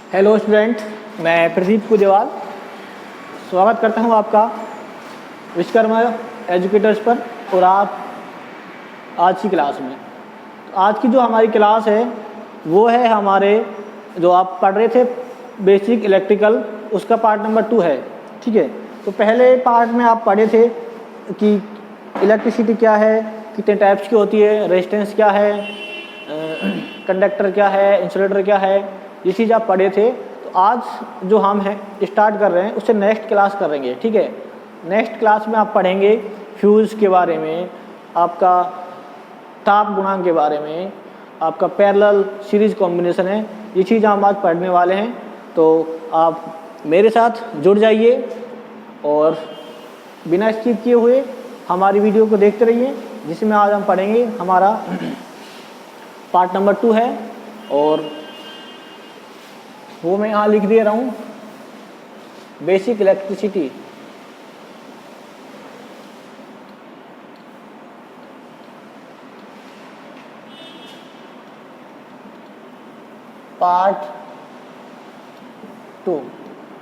Hello student, मैं प्रदीप कुजेवाल स्वागत करता हूं आपका विश्वकर्मा एजुकेटर्स पर। और आप आज की क्लास में, तो आज की जो हमारी क्लास है वो है हमारे जो आप पढ़ रहे थे बेसिक इलेक्ट्रिकल, उसका पार्ट नंबर 2 है। ठीक है, तो पहले पार्ट में आप पढ़े थे कि इलेक्ट्रिसिटी क्या है, कितने टाइप्स की होती है, रेजिस्टेंस क्या है, कंडक्टर क्या है, इंसुलेटर क्या है, ये चीज़ आप पढ़े थे। तो आज जो हम हैं स्टार्ट कर रहे हैं उससे नेक्स्ट क्लास करेंगे। ठीक है, नेक्स्ट क्लास में आप पढ़ेंगे फ्यूज़ के बारे में, आपका ताप गुणांक के बारे में, आपका पैरेलल सीरीज कॉम्बिनेशन है, ये चीज़ हम आज पढ़ने वाले हैं। तो आप मेरे साथ जुड़ जाइए और बिना स्किप किए हुए हमारी वीडियो को देखते रहिए, जिसमें आज हम पढ़ेंगे हमारा पार्ट नंबर 2 है। और वो मैं यहाँ लिख दे रहा हूँ, बेसिक इलेक्ट्रिसिटी। पार्ट 2,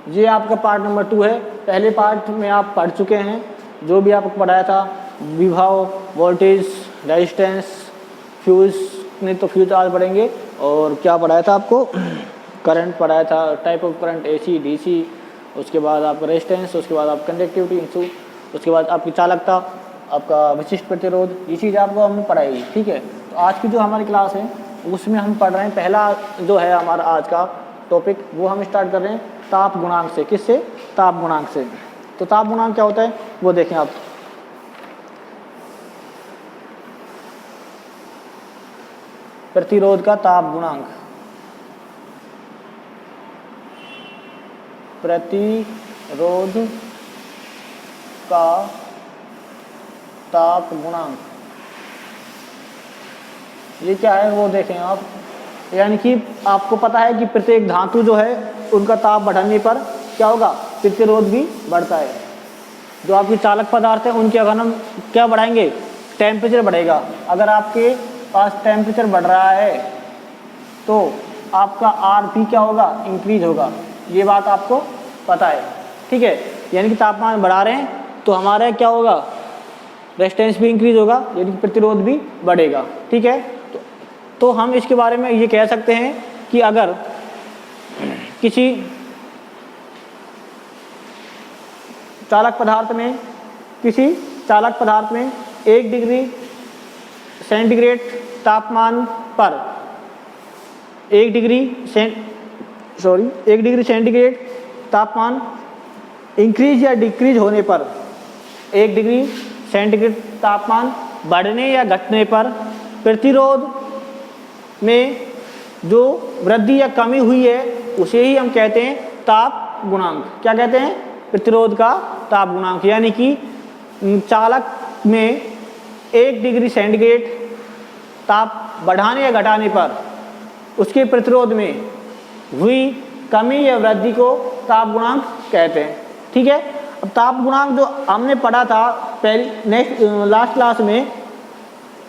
ये आपका पार्ट नंबर 2 है। पहले पार्ट में आप पढ़ चुके हैं, जो भी आपको पढ़ाया था विभव, वोल्टेज, रेजिस्टेंस, फ्यूज़ नहीं तो फ्यूज़ आज पढ़ेंगे। और क्या पढ़ाया था आपको, करंट पढ़ाया था, type of current AC DC, उसके बाद आपका रेजिस्टेंस, उसके बाद आप कंडक्टिविटी, उसके बाद आपकी चालकता, आपका विशिष्ट प्रतिरोध, ये चीज़ आपको हमने पढ़ाई। ठीक है, तो आज की जो हमारी क्लास है उसमें हम पढ़ रहे हैं, पहला जो है हमारा आज का टॉपिक वो हम स्टार्ट कर रहे हैं ताप गुणांक से। किससे? ताप गुणांक से। तो ताप गुणांक क्या होता है वो देखें आप। प्रतिरोध का ताप गुणांक, प्रतिरोध का ताप गुणांक, ये क्या है वो देखें आप। यानी कि आपको पता है कि प्रत्येक धातु जो है उनका ताप बढ़ाने पर क्या होगा, प्रतिरोध भी बढ़ता है। जो आपकी चालक पदार्थ है उनके अगर हम क्या बढ़ाएंगे, टेम्परेचर बढ़ेगा। अगर आपके पास टेम्परेचर बढ़ रहा है तो आपका आर भी क्या होगा, इंक्रीज होगा। ये बात आपको पता है। ठीक है, यानी कि तापमान बढ़ा रहे हैं तो हमारा क्या होगा, रेजिस्टेंस भी इंक्रीज होगा, यानी कि प्रतिरोध भी बढ़ेगा। ठीक है, तो हम इसके बारे में ये कह सकते हैं कि अगर किसी चालक पदार्थ में 1 डिग्री सेंटीग्रेड तापमान पर 1 डिग्री सेंटीग्रेड तापमान इंक्रीज या डिक्रीज होने पर, 1 डिग्री सेंटीग्रेड तापमान बढ़ने या घटने पर प्रतिरोध में जो वृद्धि या कमी हुई है उसे ही हम कहते हैं ताप गुणांक। क्या कहते हैं? प्रतिरोध का ताप गुणांक। यानी कि चालक में 1 डिग्री सेंटीग्रेड ताप बढ़ाने या घटाने पर उसके प्रतिरोध में हुई कमी या वृद्धि को ताप गुणांक कहते हैं। ठीक है, अब ताप गुणांक जो हमने पढ़ा था लास्ट क्लास में,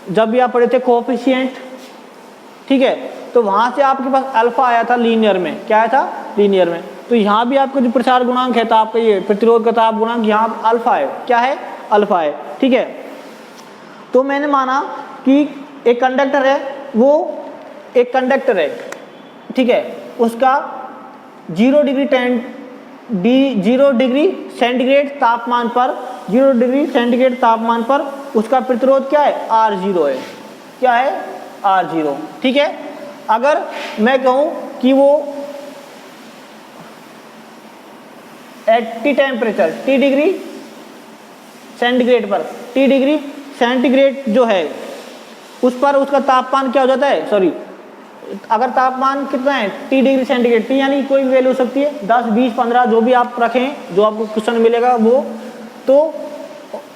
जब भी आप पढ़े थे कोएफिशिएंट, ठीक है, तो वहाँ से आपके पास अल्फा आया था लीनियर में। क्या आया था? लीनियर में। तो यहाँ भी आपका जो प्रसार गुणांक है ताप का, ये प्रतिरोध का ताप गुणांक, यहाँ अल्फा है। क्या है? अल्फा है। ठीक है, तो मैंने माना कि एक कंडक्टर है, वो एक कंडक्टर है, ठीक है, उसका 0 डिग्री सेंटीग्रेड तापमान पर, 0 डिग्री सेंटीग्रेड तापमान पर उसका प्रतिरोध क्या है? R0 है। क्या है? R0। ठीक है, अगर मैं कहूं कि वो at T temperature, T degree centigrade पर, T डिग्री सेंटीग्रेड जो है उस पर उसका तापमान क्या हो जाता है, सॉरी, अगर तापमान कितना है T डिग्री सेंटीग्रेड, T यानी कोई भी वैल्यू हो सकती है, 10, 20, 15 जो भी आप रखें, जो आपको क्वेश्चन मिलेगा वो। तो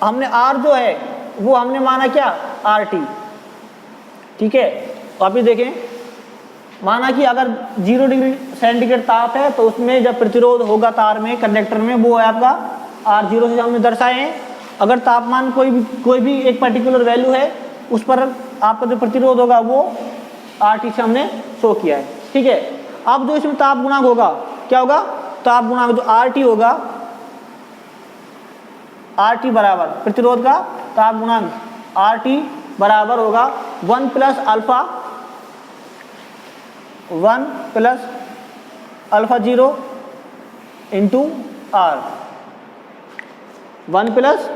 हमने R जो है वो हमने माना क्या? RT। ठीक है, वापिस देखें, माना कि अगर 0 डिग्री सेंटीग्रेड ताप है तो उसमें जब प्रतिरोध होगा तार में, कंडक्टर में, वो है आपका R0 से हमने दर्शाए हैं। अगर तापमान कोई भी एक पर्टिकुलर वैल्यू है उस पर आपका जो प्रतिरोध होगा वो RT से हमने शो किया है। ठीक है, अब जो इसमें ताप गुणांक होगा क्या होगा, ताप गुणांक जो RT होगा, RT बराबर प्रतिरोध का ताप गुणांक RT बराबर होगा 1 plus alpha 0 into R, 1 plus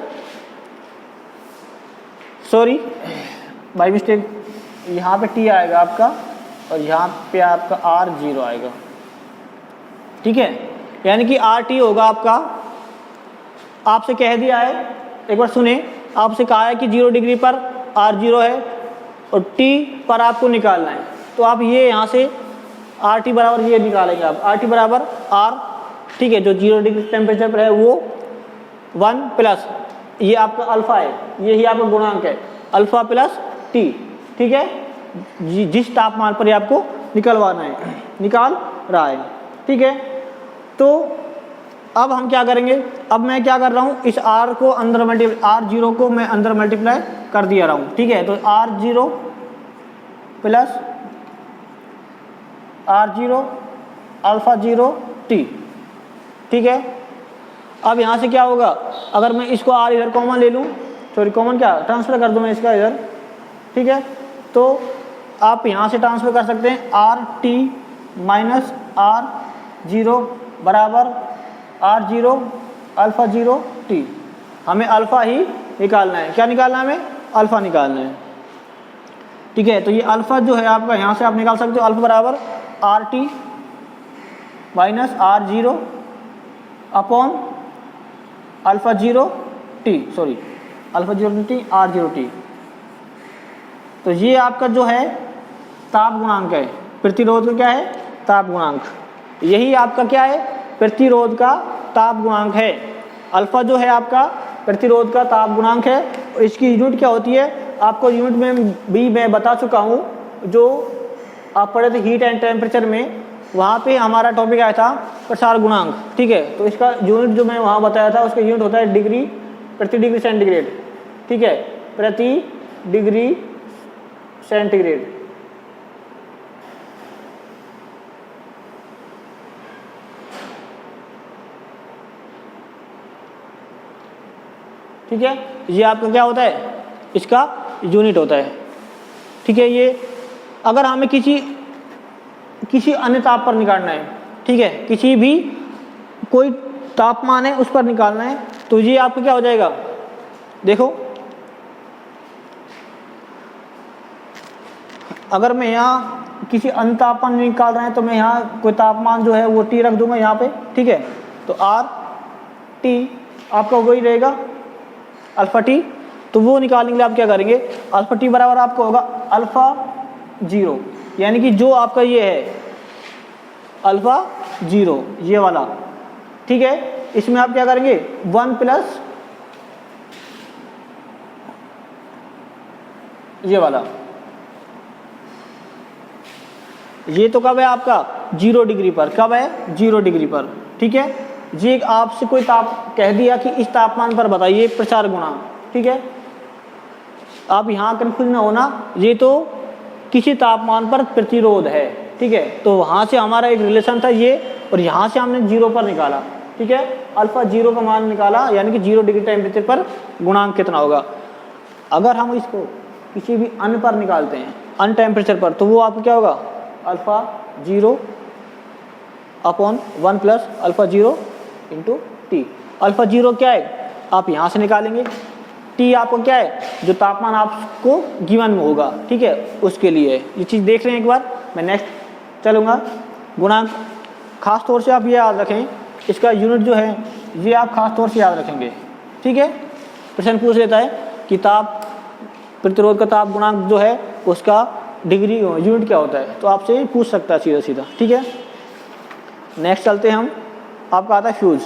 sorry by mistake यहाँ पे T आएगा आपका और यहाँ पे आपका R0 आएगा, ठीक है। यानी कि RT होगा आपका, आपसे कह दिया है, एक बार सुने, आपसे कहा है कि 0 डिग्री पर R0 है और T पर आपको निकालना है, तो आप ये यहाँ से RT बराबर ये निकालेंगे आप, RT बराबर R, ठीक है, जो 0 डिग्री टेम्परेचर पर है वो 1 प्लस ये आपका अल्फा है, यही आपका गुणांक है अल्फा प्लस T, ठीक है, जिस तापमान पर ये आपको निकलवाना है, निकाल रहा है, ठीक है। तो अब हम क्या करेंगे, अब मैं क्या कर रहा हूँ, इस R को अंदर R0 को मैं अंदर मल्टीप्लाई कर दिया रहा हूँ, ठीक है। तो R0 plus R0 alpha 0 T, ठीक है। अब यहाँ से क्या होगा, अगर मैं इसको R इधर कॉमन ले लूँ, सॉरी कॉमन क्या ट्रांसफर कर दूँ मैं इसका इधर, ठीक है, तो आप यहाँ से ट्रांसफर कर सकते हैं RT माइनस R0 बराबर R0 अल्फा 0 T, हमें अल्फा ही निकालना है, क्या निकालना है हमें, अल्फा निकालना है, ठीक है। तो ये अल्फा जो है आपका यहाँ से आप निकाल सकते हो, अल्फा बराबर RT minus R0 upon alpha 0 T, sorry alpha 0 T R0 T। तो ये आपका जो है ताप गुणांक है, प्रतिरोध का क्या है, ताप गुणांक, यही आपका क्या है, प्रतिरोध का ताप गुणांक है। अल्फा जो है आपका प्रतिरोध का ताप गुणांक है, और इसकी यूनिट क्या होती है, आपको यूनिट में भी मैं बता चुका हूँ, जो आप पढ़े थे हीट एंड टेम्परेचर में, वहाँ पे हमारा टॉपिक आया था प्रसार गुणांक, ठीक है। तो इसका यूनिट जो मैं वहाँ बताया था उसका यूनिट होता है डिग्री प्रति डिग्री सेंटीग्रेड, ठीक है, प्रति डिग्री सेंटीग्रेड, ठीक है। ये आपका क्या होता है, इसका यूनिट होता है, ठीक है। ये अगर हमें किसी अन्य ताप पर निकालना है, ठीक है, किसी भी कोई तापमान है उस पर निकालना है, तो ये आपका क्या हो जाएगा, देखो अगर मैं यहाँ किसी अन्य तापमान निकाल रहे हैं तो मैं यहाँ कोई तापमान जो है वो T रख दूंगा यहाँ पे, ठीक है। तो RT आपका वही रहेगा अल्फा T, तो वो निकालने के लिए आप क्या करेंगे, अल्फा T बराबर आपका होगा अल्फा 0, यानी कि जो आपका ये है अल्फा 0 ये वाला, ठीक है। इसमें आप क्या करेंगे 1 प्लस ये वाला, ये तो कब है आपका 0 डिग्री पर, कब है 0 डिग्री पर, ठीक है। ये आपसे कोई ताप कह दिया कि इस तापमान पर बताइए प्रसार गुणांक, ठीक है। आप यहाँ कंफ्यूज ना होना, ये तो किसी तापमान पर प्रतिरोध है, ठीक है। तो वहाँ से हमारा एक रिलेशन था ये, और यहाँ से हमने 0 पर निकाला, ठीक है, अल्फा 0 का मान निकाला, यानी कि 0 डिग्री टेम्परेचर पर गुणांक कितना होगा। अगर हम इसको किसी भी अन्य पर निकालते हैं, अन्य टेम्परेचर पर, तो वो आपको क्या होगा, alpha 0 upon 1 plus alpha 0 into T। Alpha 0 क्या है, आप यहाँ से निकालेंगे, T आपको क्या है, जो तापमान आपको गिवन में होगा, ठीक है, उसके लिए ये चीज़ देख रहे हैं। एक बार मैं नेक्स्ट चलूँगा, गुणांक खास तौर से आप ये याद रखें, इसका यूनिट जो है ये आप खास तौर से याद रखेंगे, ठीक है। प्रश्न पूछ लेता है कि ताप प्रतिरोध का ताप गुणांक जो है उसका डिग्री यूनिट क्या होता है, तो आपसे पूछ सकता है सीधा सीधा, ठीक है। नेक्स्ट चलते हैं हम, आपका आता है फ्यूज।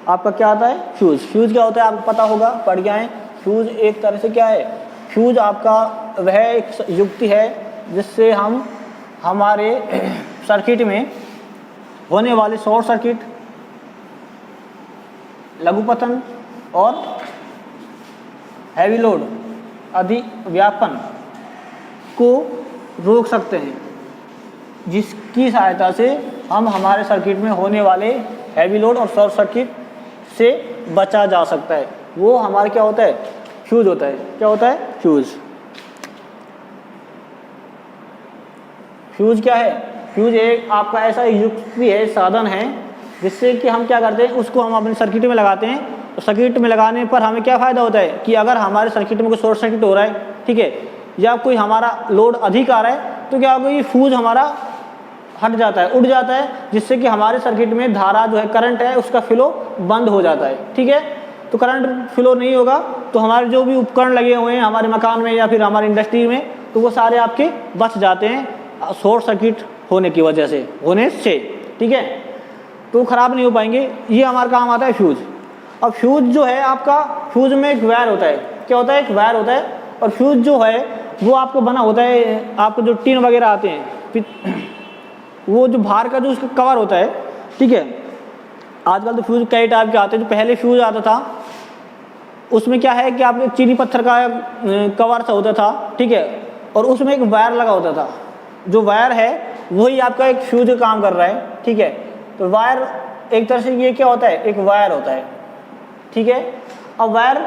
आपका क्या आता है, फ्यूज। फ्यूज क्या होता है आपको पता होगा, पढ़ गए हैं। फ्यूज एक तरह से क्या है, फ्यूज आपका वह एक युक्ति है जिससे हम हमारे सर्किट में होने वाले शॉर्ट सर्किट, लघुपतन और हैवी लोड अधिव्यापन को रोक सकते हैं, जिसकी सहायता से हम हमारे सर्किट में होने वाले हैवी लोड और शॉर्ट सर्किट से बचा जा सकता है, वो हमारा क्या होता है, फ्यूज होता है। क्या होता है, फ्यूज। फ्यूज क्या है, फ्यूज एक आपका ऐसा युक्ति है, साधन है, जिससे कि हम क्या करते हैं, उसको हम अपने सर्किट में लगाते हैं। तो सर्किट में लगाने पर हमें क्या फ़ायदा होता है कि अगर हमारे सर्किट में कोई शॉर्ट सर्किट हो रहा है, ठीक है, या कोई हमारा लोड अधिक आ रहा है, तो क्या होगा, ये फ्यूज हमारा हट जाता है, उड़ जाता है, जिससे कि हमारे सर्किट में धारा जो है, करंट है, उसका फ्लो बंद हो जाता है। ठीक है, तो करंट फ्लो नहीं होगा तो हमारे जो भी उपकरण लगे हुए हैं हमारे मकान में या फिर हमारे इंडस्ट्री में, तो वो सारे आपके बच जाते हैं शॉर्ट सर्किट होने की वजह से, होने से। ठीक है, तो ख़राब नहीं हो पाएंगे। ये हमारा काम आता है फ्यूज। अब फ्यूज जो है आपका, फ्यूज में एक वायर होता है। क्या होता है, एक वायर होता है। और फ्यूज जो है वो आपको बना होता है, आपको जो टीन वगैरह आते हैं, वो जो बाहर का जो उसका कवर होता है, ठीक है, आजकल तो फ्यूज कई टाइप के आते हैं। जो पहले फ्यूज आता था उसमें क्या है कि आपको चीनी पत्थर का कवर सा होता था, ठीक है, और उसमें एक वायर लगा होता था। जो वायर है वही आपका एक फ्यूज का काम कर रहा है। ठीक है, तो वायर एक तरह से ये क्या होता है, एक वायर होता है। ठीक है, अब वायर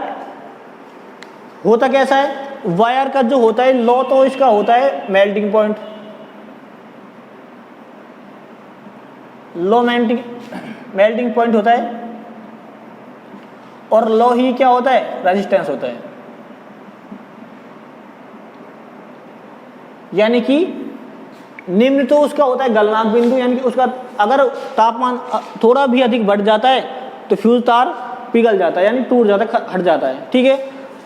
होता कैसा है, वायर का जो होता है लॉ, तो इसका होता है melting point. Low melting point होता है, और लो ही क्या होता है, रेजिस्टेंस होता है। यानी कि निम्न तो उसका होता है गलनांक बिंदु, यानी कि उसका अगर तापमान थोड़ा भी अधिक बढ़ जाता है तो फ्यूज तार पिघल जाता है, यानी टूट जाता है, हट जाता है। ठीक है,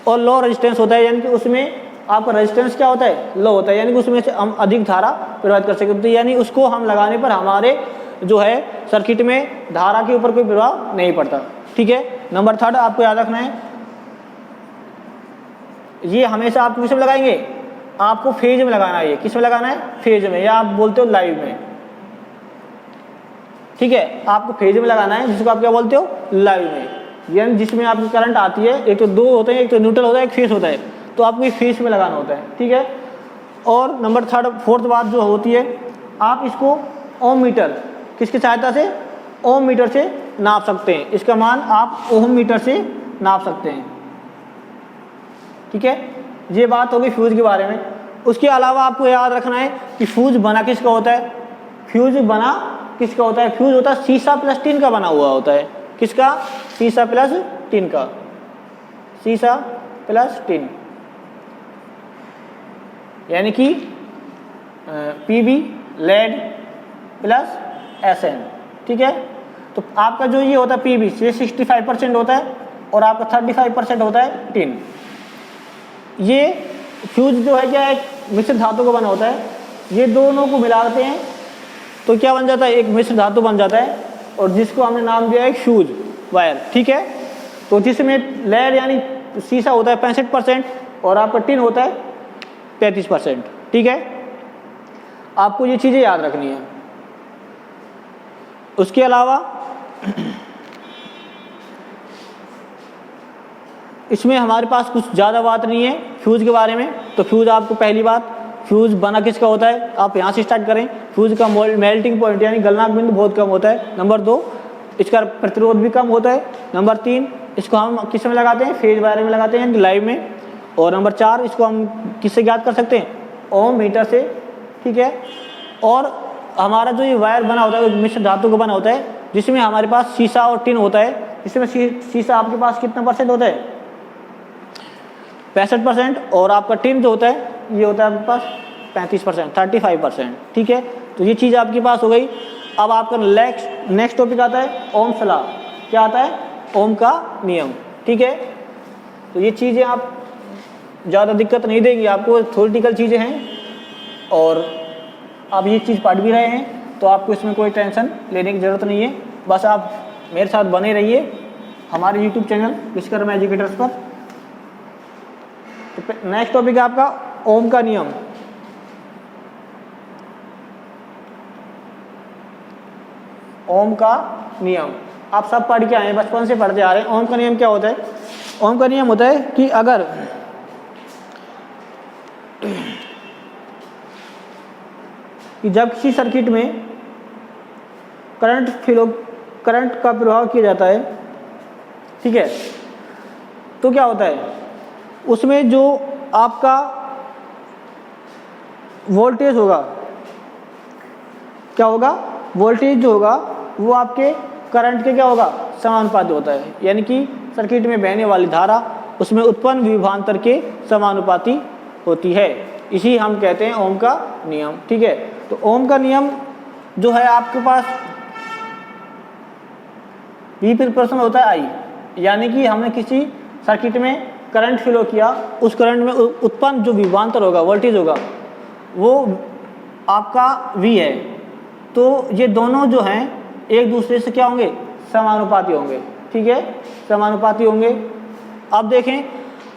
और लो रेजिस्टेंस होता है, यानी कि उसमें आपका रेजिस्टेंस क्या होता है, लो होता है, यानी कि उसमें से हम अधिक धारा प्रवाहित कर सकते हैं। यानी उसको हम लगाने पर हमारे जो है सर्किट में धारा के ऊपर कोई प्रभाव नहीं पड़ता। ठीक है, नंबर 3 आपको याद रखना है, ये हमेशा आप किस में लगाएंगे, आपको फेज में लगाना है। ये किस में लगाना है, फेज में, या आप बोलते हो लाइव में। ठीक है, आपको फेज में लगाना है, जिसको आप क्या बोलते हो, लाइव में, यानी जिसमें आपकी करंट आती है। एक तो 2 होते हैं, एक तो न्यूट्रल होता है, एक फेज होता है, तो आपको फेज में लगाना होता है। ठीक है, और नंबर 4th बात जो होती है, आप इसको ओम मीटर, किसकी सहायता से, ओम मीटर से नाप सकते हैं। इसका मान आप ओम मीटर से नाप सकते हैं। ठीक है, ये बात होगी फ्यूज के बारे में। उसके अलावा आपको याद रखना है कि फ्यूज बना किसका होता है, फ्यूज बना किसका होता है, फ्यूज होता है सीसा प्लस टिन का बना हुआ होता है। किसका, सीसा प्लस टिन का, सीसा प्लस टिन, यानी कि पीबी लेड प्लस एसएन। ठीक है, तो आपका जो ये होता है पीबी, ये 65% होता है, और आपका 35% होता है टिन। ये फ्यूज जो है क्या है, मिश्र धातु का बना होता है। ये दोनों को मिलाते हैं तो क्या बन जाता है, एक मिश्र धातु बन जाता है, और जिसको हमने नाम दिया है फ्यूज वायर। ठीक है, तो जिसमें लेड यानी सीसा होता है 65%, और आपका टिन होता है 33%। ठीक है, आपको ये चीज़ें याद रखनी है। उसके अलावा इसमें हमारे पास कुछ ज़्यादा बात नहीं है फ्यूज के बारे में। तो फ्यूज आपको पहली बात, फ्यूज बना किसका होता है, आप यहाँ से स्टार्ट करें। फ्यूज का मेल्टिंग पॉइंट यानी गलनांक बिंदु बहुत कम होता है। नंबर 2, इसका प्रतिरोध भी कम होता है। नंबर 3, इसको हम किस में लगाते हैं, फेज वायर में लगाते हैं, लाइव में। और नंबर 4, इसको हम किससे ज्ञात कर सकते हैं, ओम मीटर से। ठीक है, और हमारा जो ये वायर बना होता है वो मिश्र धातु का बना होता है, जिसमें हमारे पास सीसा और टिन होता है। इसमें सीसा आपके पास कितना % होता है, 65%, और आपका टिन जो होता है ये होता है आपके पास 35%, 35%। ठीक है, तो ये चीज़ आपके पास हो गई। अब आपका नेक्स्ट टॉपिक आता है ओम्स लॉ। क्या आता है, ओम का नियम। ठीक है, तो ये चीज़ें आप ज़्यादा दिक्कत नहीं देंगी आपको, थ्योरेटिकल चीज़ें हैं, और आप ये चीज़ पढ़ भी रहे हैं, तो आपको इसमें कोई टेंशन लेने की ज़रूरत नहीं है। बस आप मेरे साथ बने रहिए हमारे यूट्यूब चैनल विश्वकर्मा एजुकेटर्स पर। तो नेक्स्ट टॉपिक है आपका ओम का नियम। ओम का नियम आप सब पढ़ के आए हैं, बचपन से पढ़ते आ रहे हैं। ओम का नियम क्या होता है, ओम का नियम होता है कि अगर कि जब किसी सर्किट में करंट का प्रवाह किया जाता है, ठीक है, तो क्या होता है, उसमें जो आपका वोल्टेज होगा, क्या होगा, वोल्टेज जो होगा वो आपके करंट के क्या होगा, समानुपाती होता है। यानी कि सर्किट में बहने वाली धारा उसमें उत्पन्न विभवांतर के समानुपाती होती है। इसी हम कहते हैं ओम का नियम। ठीक है, तो ओम का नियम जो है आपके पास V प्रोपोर्शनल होता है I, यानी कि हमने किसी सर्किट में करंट फ्लो किया, उस करंट में उत्पन्न जो विभवांतर होगा, वोल्टेज होगा, वो आपका V है। तो ये दोनों जो हैं एक दूसरे से क्या होंगे, समानुपाती होंगे। ठीक है, समानुपाती होंगे। अब देखें,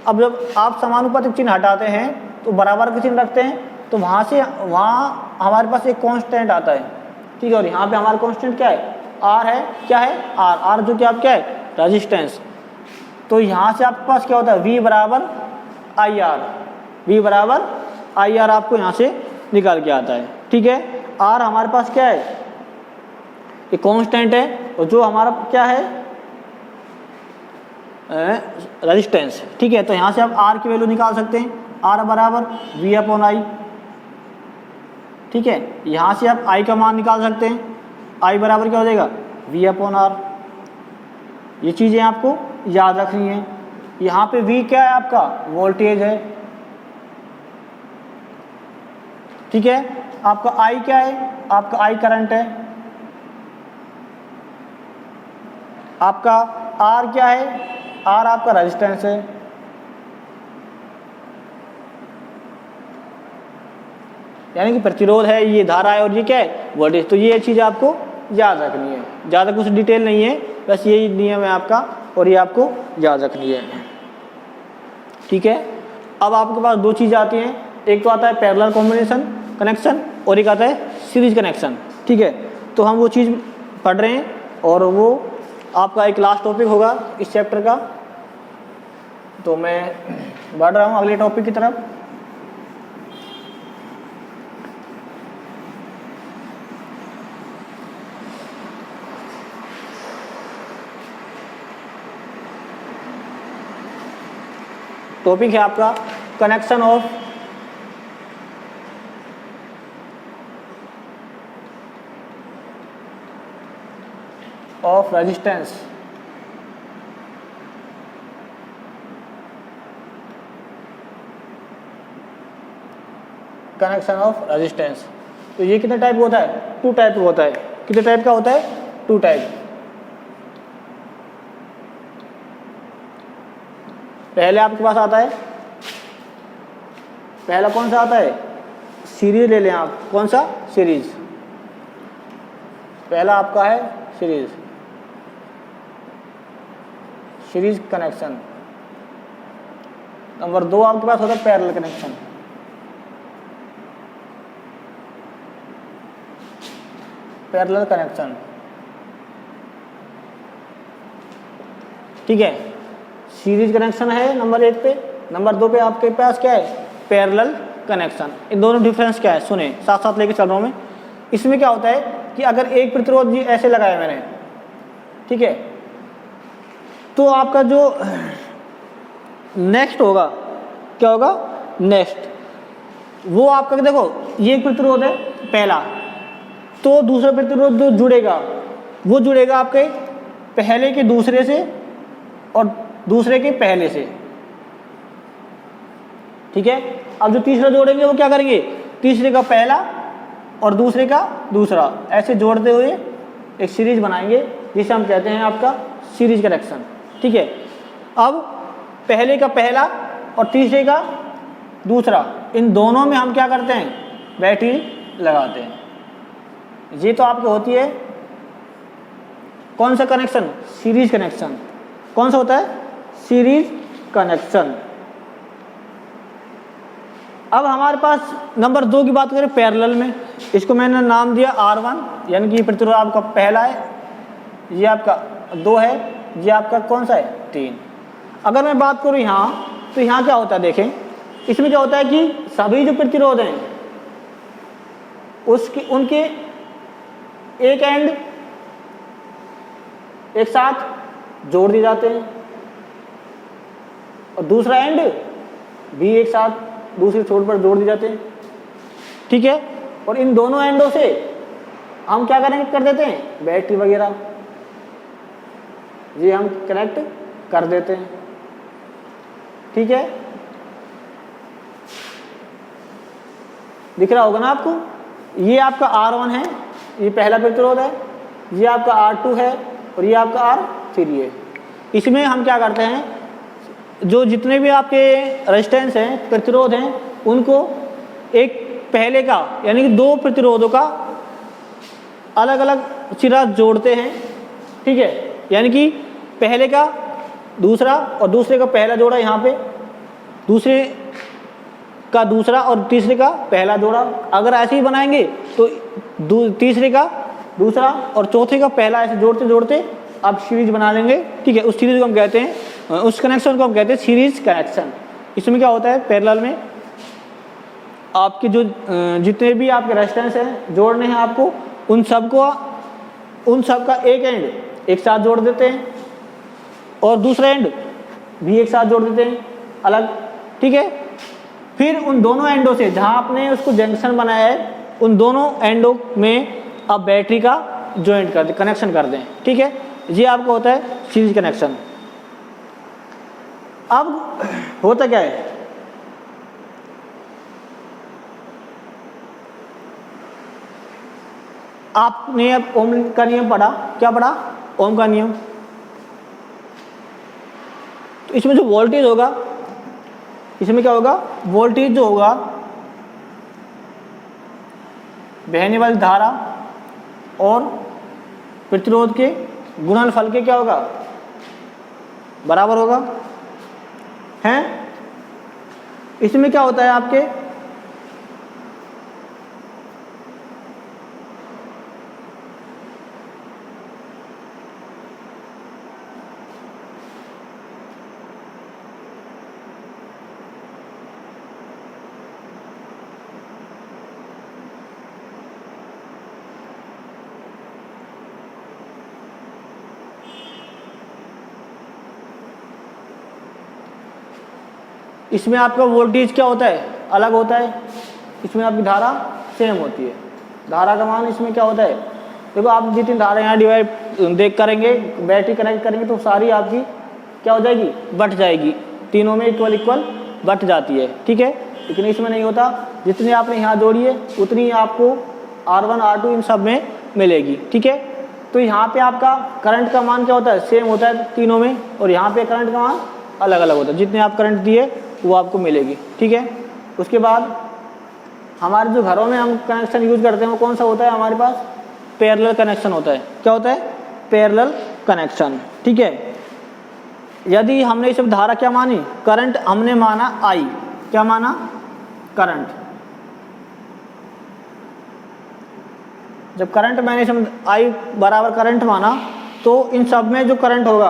अब जब आप समानुपातिक चिन्ह हटाते हैं तो बराबर का चिन्ह रखते हैं, तो वहाँ से वहाँ हमारे पास एक कांस्टेंट आता है। ठीक है, और यहाँ पे हमारा कांस्टेंट क्या है, R है। क्या है, R जो कि आप क्या है, रेजिस्टेंस। तो यहाँ से आपके पास क्या होता है, V बराबर I R आपको यहाँ से निकाल के आता है। ठीक है, R हमारे पास क्या है, ये कांस्टेंट है, और जो हमारा क्या है, रेजिस्टेंस। ठीक है, तो यहाँ से आप R की वैल्यू निकाल सकते हैं, R बराबर V/I। ठीक है, यहाँ से आप I का मान निकाल सकते हैं, I बराबर क्या हो जाएगा, V/R। ये चीज़ें आपको याद रखनी है। यहाँ पे V क्या है, आपका वोल्टेज है। ठीक है, आपका I क्या है, आपका I करंट है। आपका R क्या है, R आपका रेजिस्टेंस है। यानी कि प्रतिरोध है, ये धारा है, और ये क्या है, वोल्टेज। तो ये चीज़ आपको याद रखनी है, ज़्यादा कुछ डिटेल नहीं है, बस यही नियम है आपका, और ये आपको याद रखनी है। ठीक है, अब आपके पास दो चीज़ आती हैं, एक तो आता है पैरेलल कॉम्बिनेशन कनेक्शन, और एक आता है सीरीज कनेक्शन। ठीक है, तो हम वो चीज़ पढ़ रहे हैं, और वो आपका एक लास्ट टॉपिक होगा इस चैप्टर का। तो मैं बढ़ रहा हूँ अगले टॉपिक की तरफ। टॉपिक है आपका connection of resistance. Connection of resistance. तो ये कितने टाइप होता है, 2 टाइप होता है। कितने टाइप का होता है, 2 टाइप। पहले आपके पास आता है, पहला कौन सा आता है, सीरीज ले लें आप। कौन सा, सीरीज। पहला आपका है सीरीज कनेक्शन। नंबर 2 आपके पास होता है पैरेलल कनेक्शन। Parallel connection. ठीक है, सीरीज कनेक्शन है नंबर 1 पे। नंबर 2 पे आपके पास क्या है, पैरेलल कनेक्शन। इन दोनों डिफरेंस क्या है, सुने, साथ साथ लेके चल रहा हूँ मैं। इसमें क्या होता है कि अगर एक प्रतिरोध जी ऐसे लगाया मैंने, ठीक है, तो आपका जो नेक्स्ट होगा, क्या होगा, नेक्स्ट वो आपका देखो, ये एक प्रतिरोध है पहला, तो दूसरा प्रतिरोध जो जुड़ेगा वो जुड़ेगा आपके पहले के दूसरे से और दूसरे के पहले से। ठीक है, अब जो तीसरा जोड़ेंगे वो क्या करेंगे, तीसरे का पहला और दूसरे का दूसरा, ऐसे जोड़ते हुए एक सीरीज बनाएंगे, जिसे हम कहते हैं आपका सीरीज कनेक्शन। ठीक है, अब पहले का पहला और तीसरे का दूसरा, इन दोनों में हम क्या करते हैं, बैटरी लगाते हैं। ये तो आपकी होती है कौन सा कनेक्शन, सीरीज कनेक्शन। कौन सा होता है, सीरीज कनेक्शन। अब हमारे पास नंबर 2 की बात करें पैरेलल में, इसको मैंने नाम दिया R1, यानी कि प्रतिरोध आपका पहला है, ये आपका 2 है, ये आपका कौन सा है, 3। अगर मैं बात करूँ यहाँ, तो यहाँ क्या होता है, देखें इसमें क्या होता है कि सभी जो प्रतिरोध हैं उसकी उनके एक एंड एक साथ जोड़ दिए जाते हैं और दूसरा एंड भी एक साथ दूसरे छोर पर जोड़ दिए जाते हैं, ठीक है। और इन दोनों एंडों से हम क्या कनेक्ट कर देते हैं, बैटरी वगैरह ये हम कनेक्ट कर देते हैं, ठीक है। दिख रहा होगा ना आपको, ये आपका R1 है, ये पहला प्रतिरोध है, ये आपका R2 है और ये आपका R3 है। इसमें हम क्या करते हैं, जो जितने भी आपके रेजिस्टेंस हैं, प्रतिरोध हैं, उनको एक पहले का यानी कि दो प्रतिरोधों का अलग अलग सिरा जोड़ते हैं, ठीक है। यानी कि पहले का दूसरा और दूसरे का पहला जोड़ा यहाँ पे, दूसरे का दूसरा और तीसरे का पहला जोड़ा। अगर ऐसे ही बनाएंगे तो तीसरे का दूसरा और चौथे का पहला ऐसे जोड़ते जोड़ते आप सीरीज बना लेंगे, ठीक है। उस सीरीज को हम कहते हैं, उस कनेक्शन को हम कहते हैं सीरीज कनेक्शन। इसमें क्या होता है, पैरेलल में आपके जो जितने भी आपके रेजिस्टेंस हैं जोड़ने हैं आपको, उन सब का एक एंड एक साथ जोड़ देते हैं और दूसरा एंड भी एक साथ जोड़ देते हैं अलग, ठीक है। फिर उन दोनों एंडों से जहां आपने उसको जंक्शन बनाया है, उन दोनों एंडों में आप बैटरी का जॉइंट कर दें, कनेक्शन कर दें, ठीक है। ये आपका होता है सीरीज कनेक्शन। अब होता क्या है, आपने अब ओम का नियम पढ़ा, क्या पढ़ा, ओम का नियम। तो इसमें जो वोल्टेज होगा, इसमें क्या होगा, वोल्टेज जो होगा बहने वाली धारा और प्रतिरोध के गुणनफल के क्या होगा, बराबर होगा, हैं। इसमें क्या होता है आपके, इसमें आपका वोल्टेज क्या होता है, अलग होता है। इसमें आपकी धारा सेम होती है। धारा का मान इसमें क्या होता है, देखो आप जितनी धारा यहाँ डिवाइड देख करेंगे, बैटरी कनेक्ट करेंगे तो सारी आपकी क्या हो जाएगी, बट जाएगी, तीनों में इक्वल इक्वल बट जाती है, ठीक है। लेकिन इसमें नहीं होता, जितनी आपने यहाँ जोड़ी है उतनी आपको R1 R2 इन सब में मिलेगी, ठीक है। तो यहाँ पे आपका करंट का मान क्या होता है, सेम होता है तीनों में, और यहाँ पे करंट का मान अलग अलग होता है। जितने आप करंट दिए वो आपको मिलेगी, ठीक है। उसके बाद हमारे जो घरों में हम कनेक्शन यूज करते हैं वो कौन सा होता है, हमारे पास पैरेलल कनेक्शन होता है। क्या होता है, पैरेलल कनेक्शन, ठीक है। यदि हमने इस धारा क्या मानी, करंट हमने माना I, क्या माना, करंट। जब करंट मैंने इसमें I बराबर करंट माना तो इन सब में जो करंट होगा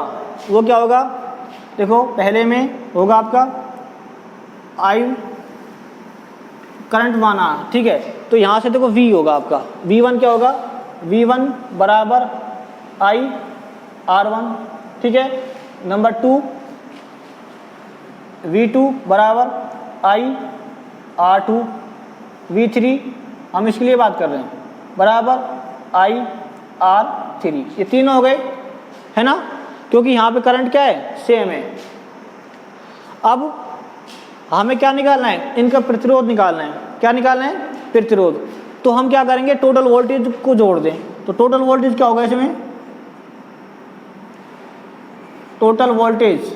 वो क्या होगा, देखो पहले में होगा आपका I करंट माना, ठीक है। तो यहाँ से देखो V होगा आपका, V1 क्या होगा, V1 बराबर I R1, ठीक है। नंबर 2 V2 बराबर I R2, V3 हम इसके लिए बात कर रहे हैं बराबर I R3। ये तीनों हो गए, है ना, क्योंकि यहाँ पे करंट क्या है, सेम है। अब हमें क्या निकालना है, इनका प्रतिरोध निकालना है। क्या निकालना है, प्रतिरोध। तो हम क्या करेंगे, टोटल वोल्टेज को जोड़ दें। तो टोटल वोल्टेज क्या होगा इसमें, टोटल वोल्टेज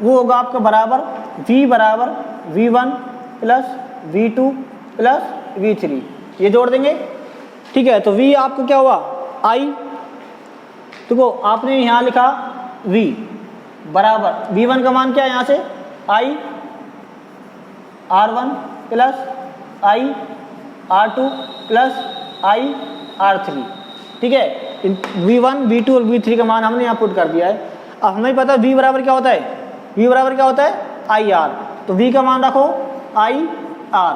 वो होगा आपका बराबर V बराबर V1 plus V2 plus V3, ये जोड़ देंगे, ठीक है। तो V आपको क्या हुआ, I, देखो आपने यहाँ लिखा V बराबर V1 का मान क्या है, यहाँ से I R1 plus I R2 plus I R3, ठीक है। V1 V2 और V3 का मान हमने यहाँ पुट कर दिया है। अब हमें पता है V बराबर क्या होता है, V बराबर क्या होता है, IR। तो V का मान रखो IR,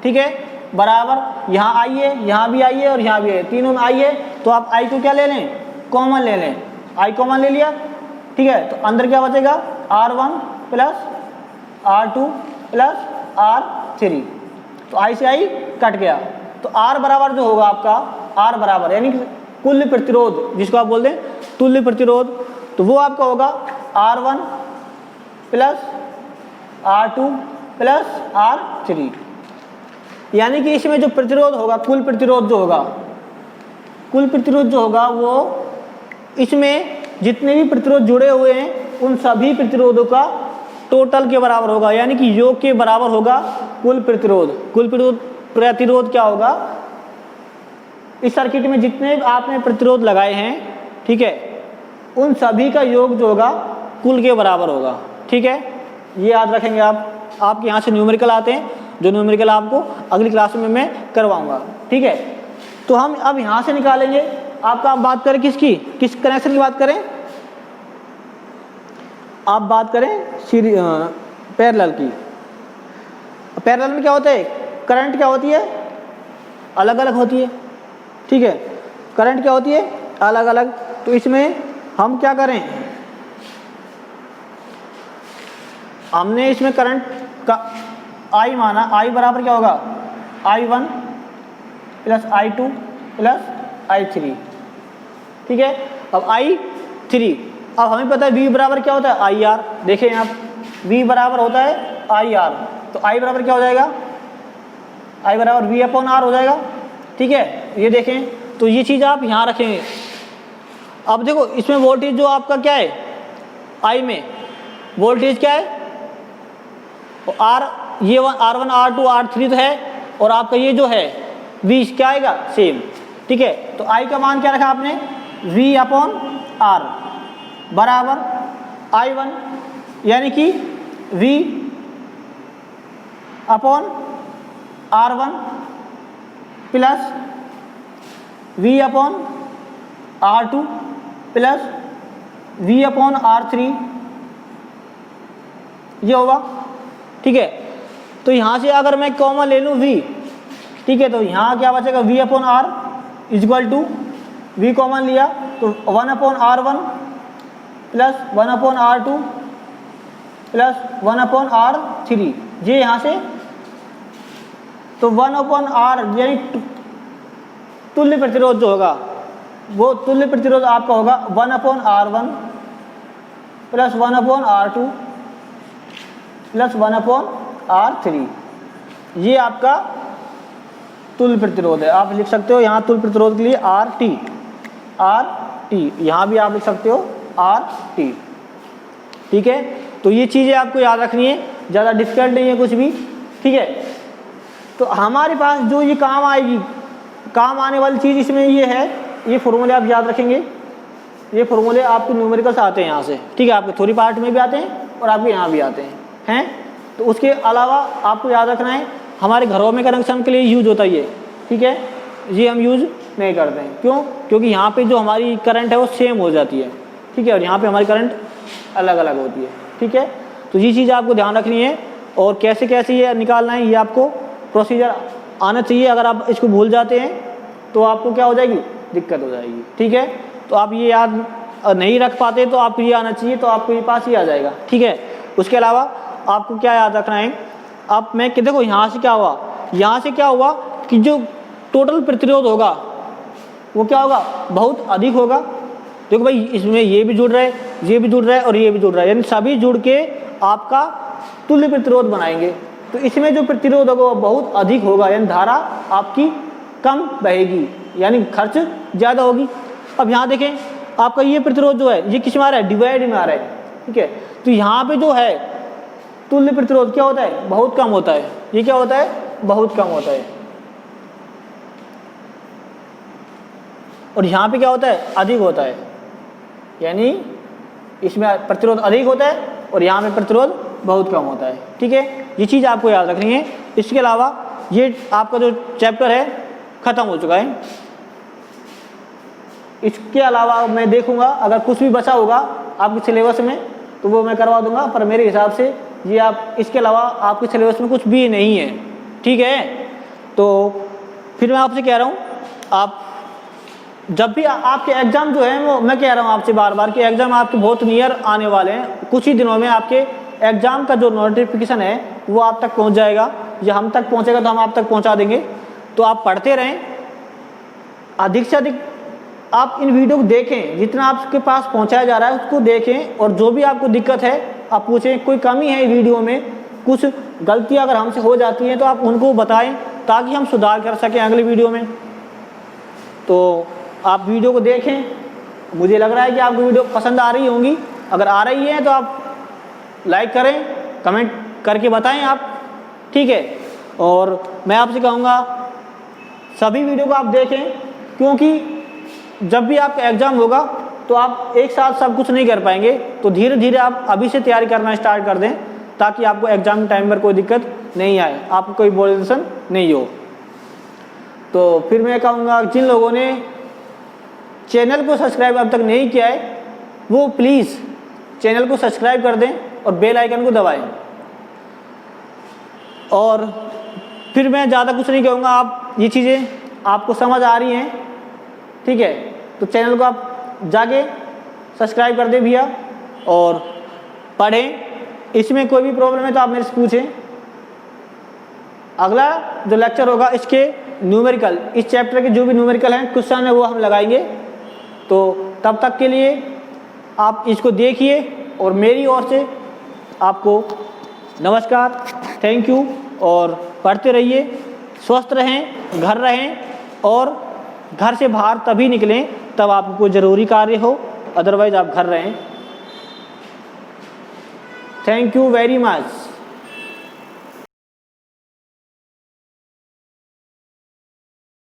ठीक है, बराबर यहाँ आई है, यहाँ भी आई है और यहाँ भी है, तीनों में आई है, तो आप आई को क्या ले लें, कॉमन ले लें, आई कॉमन ले लिया, ठीक है, तो अंदर क्या बचेगा R1 plus R2 plus R3, तो आई से आई कट गया, तो R बराबर जो होगा आपका, R बराबर यानी कि कुल प्रतिरोध जिसको आप बोलते हैं तुल्य प्रतिरोध, तो वो आपका होगा R1 plus R2 plus R3, यानी कि इसमें जो प्रतिरोध होगा, कुल प्रतिरोध जो होगा, कुल प्रतिरोध जो होगा वो इसमें जितने भी प्रतिरोध जुड़े हुए हैं उन सभी प्रतिरोधों का टोटल के बराबर होगा, यानी कि योग के बराबर होगा कुल प्रतिरोध। कुल प्रतिरोध क्या होगा, इस सर्किट में जितने आपने प्रतिरोध लगाए हैं, ठीक है, उन सभी का योग जो होगा कुल के बराबर होगा, ठीक है, ये याद रखेंगे आप। आपके यहाँ से न्यूमेरिकल आते हैं, जो न्यूमेरिकल आपको अगली क्लास में मैं करवाऊंगा, ठीक है। तो हम अब यहाँ से निकालेंगे आपका, आप बात करें किसकी, किस कनेक्शन की बात करें, आप बात करें पैरेलल की। पैरेलल में क्या होता है, करंट क्या होती है, अलग अलग होती है, ठीक है, करंट क्या होती है, अलग अलग। तो इसमें हम क्या करें, हमने इसमें करंट का I माना, I बराबर क्या होगा I1 plus I2 plus I3, ठीक है। अब I3, अब हमें पता है V बराबर क्या होता है IR, देखें आप V बराबर होता है IR, तो I बराबर क्या हो जाएगा, I बराबर V अपॉन R हो जाएगा, ठीक है। ये देखें, तो ये चीज़ आप यहाँ रखेंगे। अब देखो इसमें वोल्टेज जो आपका क्या है, I में वोल्टेज क्या है, R, ये R1 R2 R3 तो है, और आपका ये जो है V क्या आएगा, सेम, ठीक है। तो I का मान क्या रखा आपने, V अपॉन R बराबर I1, यानी कि V upon R1 plus V upon R2 plus V upon R3, ये होगा, ठीक है। तो यहाँ से अगर मैं कॉमन ले लूँ V, ठीक है, तो यहाँ क्या बचेगा, V upon R equal to, V common लिया तो 1 upon R1 plus 1 upon R2 plus 1 upon R3, ये यहाँ से, तो 1 अपॉन R यानी तुल्य प्रतिरोध जो होगा, वो तुल्य प्रतिरोध आपका होगा 1 upon R1 plus 1 upon R2 plus 1 upon R3, ये आपका तुल्य प्रतिरोध है। आप लिख सकते हो यहाँ तुल्य प्रतिरोध के लिए RT, यहाँ भी आप लिख सकते हो RT, ठीक है। तो ये चीज़ें आपको याद रखनी है, ज़्यादा डिफिकल्ट नहीं है कुछ भी, ठीक है। तो हमारे पास जो ये काम आएगी, काम आने वाली चीज़ इसमें ये है, ये फॉर्मूले आप याद रखेंगे, ये फॉर्मूले आपको न्यूमेरिकल्स आते हैं यहाँ से, ठीक है, आपके थ्योरी पार्ट में भी आते हैं और आपके यहाँ भी आते हैं। तो उसके अलावा आपको याद रखना है, हमारे घरों में कनेक्शन के लिए यूज होता है ये, ठीक है, ये हम यूज नहीं करते हैं, क्यों, क्योंकि यहाँ पे जो हमारी करंट है वो सेम हो जाती है, ठीक है, और यहाँ पे हमारी करंट अलग अलग होती है, ठीक है। तो ये चीज़ आपको ध्यान रखनी है, और कैसे कैसे ये निकालना है, ये आपको प्रोसीजर आना चाहिए। अगर आप इसको भूल जाते हैं तो आपको क्या हो जाएगी, दिक्कत हो जाएगी, ठीक है। तो आप ये याद नहीं रख पाते तो आपको ये आना चाहिए, तो आपको ये पास ही आ जाएगा, ठीक है। उसके अलावा आपको क्या याद रखना है, अब मैं कि देखो यहाँ से क्या हुआ, यहाँ से क्या हुआ कि जो टोटल प्रतिरोध होगा वो क्या होगा, बहुत अधिक होगा। देखो भाई इसमें ये भी जुड़ रहा है, ये भी जुड़ रहा है और ये भी जुड़ रहा है, यानी सभी जुड़ के आपका तुल्य प्रतिरोध बनाएंगे। तो इसमें जो प्रतिरोध होगा वो बहुत अधिक होगा, यानी धारा आपकी कम बहेगी, यानी खर्च ज़्यादा होगी। अब यहाँ देखें आपका ये प्रतिरोध जो है ये किस में आ रहा है, डिवाइड में आ रहा है, ठीक है। तो यहाँ पे जो है तुल्य प्रतिरोध क्या होता है, बहुत कम होता है। ये क्या होता है, बहुत कम होता है। और यहाँ पे क्या होता है, अधिक होता है, यानी इसमें प्रतिरोध अधिक होता है और यहाँ पे प्रतिरोध बहुत कम होता है, ठीक है। ये चीज़ आपको याद रखनी है। इसके अलावा ये आपका जो चैप्टर है ख़त्म हो चुका है। इसके अलावा मैं देखूंगा अगर कुछ भी बचा होगा आपके सिलेबस में तो वो मैं करवा दूंगा, पर मेरे हिसाब से ये आप इसके अलावा आपके सिलेबस में कुछ भी नहीं है, ठीक है। तो फिर मैं आपसे कह रहा हूँ, आप जब भी आपके एग्ज़ाम जो है वो, मैं कह रहा हूँ आपसे बार बार कि एग्ज़ाम आपके बहुत नियर आने वाले हैं। कुछ ही दिनों में आपके एग्ज़ाम का जो नोटिफिकेशन है वो आप तक पहुँच जाएगा, या हम तक पहुँचेगा तो हम आप तक पहुँचा देंगे। तो आप पढ़ते रहें, अधिक से अधिक आप इन वीडियो को देखें, जितना आपके पास पहुँचाया जा रहा है उसको देखें, और जो भी आपको दिक्कत है आप पूछें, कोई कमी है वीडियो में, कुछ गलतियाँ अगर हमसे हो जाती हैं तो आप उनको बताएं ताकि हम सुधार कर सकें अगली वीडियो में। तो आप वीडियो को देखें, मुझे लग रहा है कि आपको वीडियो पसंद आ रही होंगी। अगर आ रही है तो आप लाइक करें, कमेंट करके बताएं आप, ठीक है। और मैं आपसे कहूँगा सभी वीडियो को आप देखें, क्योंकि जब भी आपका एग्ज़ाम होगा तो आप एक साथ सब कुछ नहीं कर पाएंगे। तो धीरे धीरे आप अभी से तैयारी करना स्टार्ट कर दें ताकि आपको एग्ज़ाम टाइम पर कोई दिक्कत नहीं आए, आपको कोई बोलेशन नहीं हो। तो फिर मैं कहूँगा जिन लोगों ने चैनल को सब्सक्राइब अब तक नहीं किया है वो प्लीज़ चैनल को सब्सक्राइब कर दें और बेल आइकन को दबाएं। और फिर मैं ज़्यादा कुछ नहीं कहूँगा, आप ये चीज़ें आपको समझ आ रही हैं, ठीक है। तो चैनल को आप जाके सब्सक्राइब कर दें भैया, और पढ़ें। इसमें कोई भी प्रॉब्लम है तो आप मेरे से पूछें। अगला जो लेक्चर होगा इसके न्यूमेरिकल, इस चैप्टर के जो भी न्यूमेरिकल हैं क्वेश्चन है वो हम लगाएंगे। तो तब तक के लिए आप इसको देखिए, और मेरी ओर से आपको नमस्कार, थैंक यू। और पढ़ते रहिए, स्वस्थ रहें, घर रहें, और घर से बाहर तभी निकलें तब आपको कोई ज़रूरी कार्य हो, अदरवाइज़ आप घर रहें। Thank you very much.